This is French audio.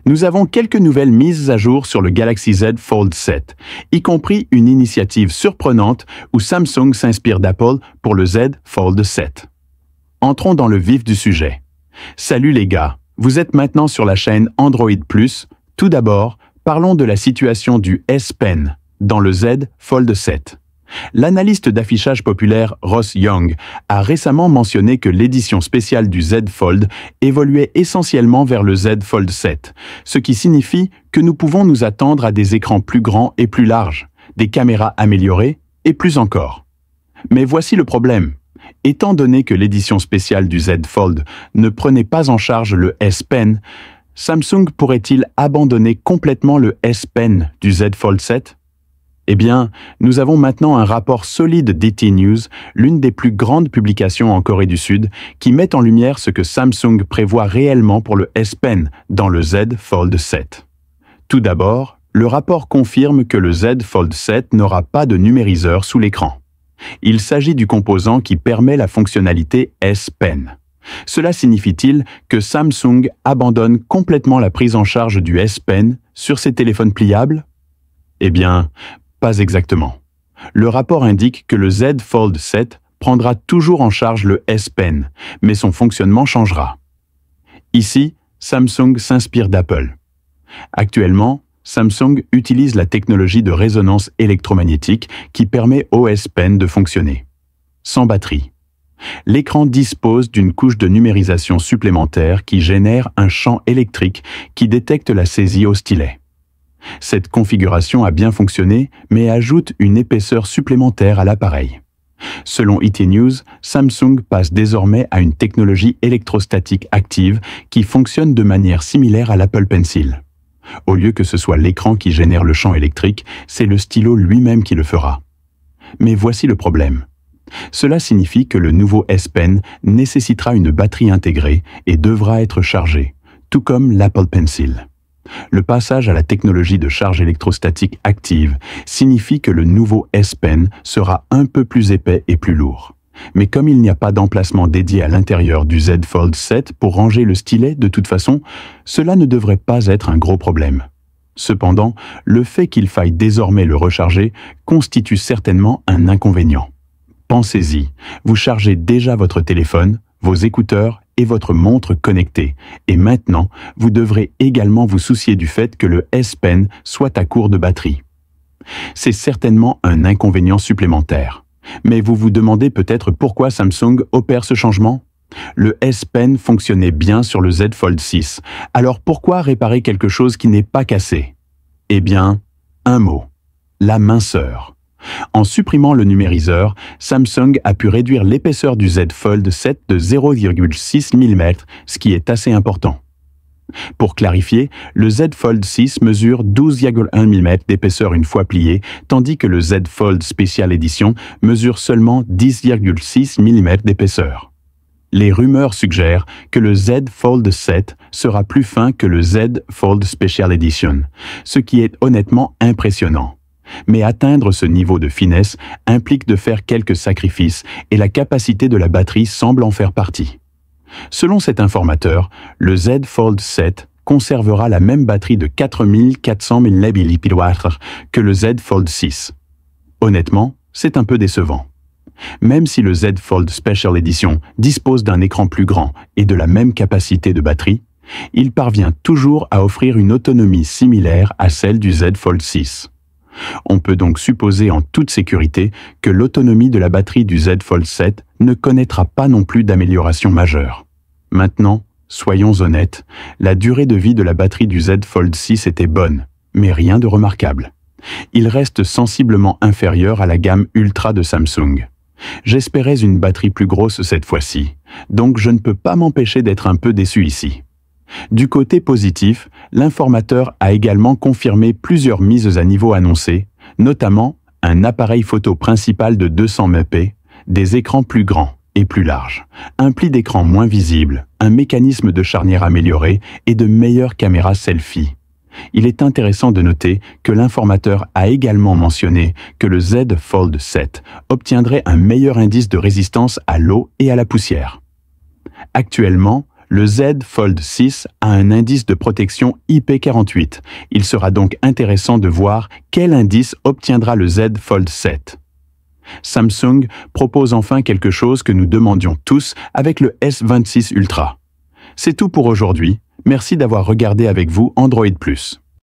Nous avons quelques nouvelles mises à jour sur le Galaxy Z Fold 7, y compris une initiative surprenante où Samsung s'inspire d'Apple pour le Z Fold 7. Entrons dans le vif du sujet. Salut les gars, vous êtes maintenant sur la chaîne Android+. Tout d'abord, parlons de la situation du S Pen dans le Z Fold 7. L'analyste d'affichage populaire Ross Young a récemment mentionné que l'édition spéciale du Z Fold évoluait essentiellement vers le Z Fold 7, ce qui signifie que nous pouvons nous attendre à des écrans plus grands et plus larges, des caméras améliorées et plus encore. Mais voici le problème. Étant donné que l'édition spéciale du Z Fold ne prenait pas en charge le S Pen, Samsung pourrait-il abandonner complètement le S Pen du Z Fold 7 ? Eh bien, nous avons maintenant un rapport solide d'ET News, l'une des plus grandes publications en Corée du Sud, qui met en lumière ce que Samsung prévoit réellement pour le S Pen dans le Z Fold 7. Tout d'abord, le rapport confirme que le Z Fold 7 n'aura pas de numériseur sous l'écran. Il s'agit du composant qui permet la fonctionnalité S Pen. Cela signifie-t-il que Samsung abandonne complètement la prise en charge du S Pen sur ses téléphones pliables ? Eh bien, pas exactement. Le rapport indique que le Z Fold 7 prendra toujours en charge le S Pen, mais son fonctionnement changera. Ici, Samsung s'inspire d'Apple. Actuellement, Samsung utilise la technologie de résonance électromagnétique qui permet au S Pen de fonctionner. Sans batterie. L'écran dispose d'une couche de numérisation supplémentaire qui génère un champ électrique qui détecte la saisie au stylet. Cette configuration a bien fonctionné, mais ajoute une épaisseur supplémentaire à l'appareil. Selon ET News, Samsung passe désormais à une technologie électrostatique active qui fonctionne de manière similaire à l'Apple Pencil. Au lieu que ce soit l'écran qui génère le champ électrique, c'est le stylo lui-même qui le fera. Mais voici le problème. Cela signifie que le nouveau S Pen nécessitera une batterie intégrée et devra être chargé, tout comme l'Apple Pencil. Le passage à la technologie de charge électrostatique active signifie que le nouveau S Pen sera un peu plus épais et plus lourd. Mais comme il n'y a pas d'emplacement dédié à l'intérieur du Z Fold 7 pour ranger le stylet de toute façon, cela ne devrait pas être un gros problème. Cependant, le fait qu'il faille désormais le recharger constitue certainement un inconvénient. Pensez-y, vous chargez déjà votre téléphone, vos écouteurs et votre montre connectée. Et maintenant, vous devrez également vous soucier du fait que le S Pen soit à court de batterie. C'est certainement un inconvénient supplémentaire. Mais vous vous demandez peut-être pourquoi Samsung opère ce changement ? Le S Pen fonctionnait bien sur le Z Fold 6. Alors pourquoi réparer quelque chose qui n'est pas cassé ? Eh bien, un mot. La minceur. En supprimant le numériseur, Samsung a pu réduire l'épaisseur du Z Fold 7 de 0,6 mm, ce qui est assez important. Pour clarifier, le Z Fold 6 mesure 12,1 mm d'épaisseur une fois plié, tandis que le Z Fold Special Edition mesure seulement 10,6 mm d'épaisseur. Les rumeurs suggèrent que le Z Fold 7 sera plus fin que le Z Fold Special Edition, ce qui est honnêtement impressionnant. Mais atteindre ce niveau de finesse implique de faire quelques sacrifices et la capacité de la batterie semble en faire partie. Selon cet informateur, le Z Fold 7 conservera la même batterie de 4400 mAh que le Z Fold 6. Honnêtement, c'est un peu décevant. Même si le Z Fold Special Edition dispose d'un écran plus grand et de la même capacité de batterie, il parvient toujours à offrir une autonomie similaire à celle du Z Fold 6. On peut donc supposer en toute sécurité que l'autonomie de la batterie du Z Fold 7 ne connaîtra pas non plus d'amélioration majeure. Maintenant, soyons honnêtes, la durée de vie de la batterie du Z Fold 6 était bonne, mais rien de remarquable. Il reste sensiblement inférieur à la gamme Ultra de Samsung. J'espérais une batterie plus grosse cette fois-ci, donc je ne peux pas m'empêcher d'être un peu déçu ici. Du côté positif, l'informateur a également confirmé plusieurs mises à niveau annoncées, notamment un appareil photo principal de 200 mp, des écrans plus grands et plus larges, un pli d'écran moins visible, un mécanisme de charnière amélioré et de meilleures caméras selfie. Il est intéressant de noter que l'informateur a également mentionné que le Z Fold 7 obtiendrait un meilleur indice de résistance à l'eau et à la poussière. Actuellement, Le Z Fold 6 a un indice de protection IP48. Il sera donc intéressant de voir quel indice obtiendra le Z Fold 7. Samsung propose enfin quelque chose que nous demandions tous avec le S26 Ultra. C'est tout pour aujourd'hui. Merci d'avoir regardé avec vous Android+.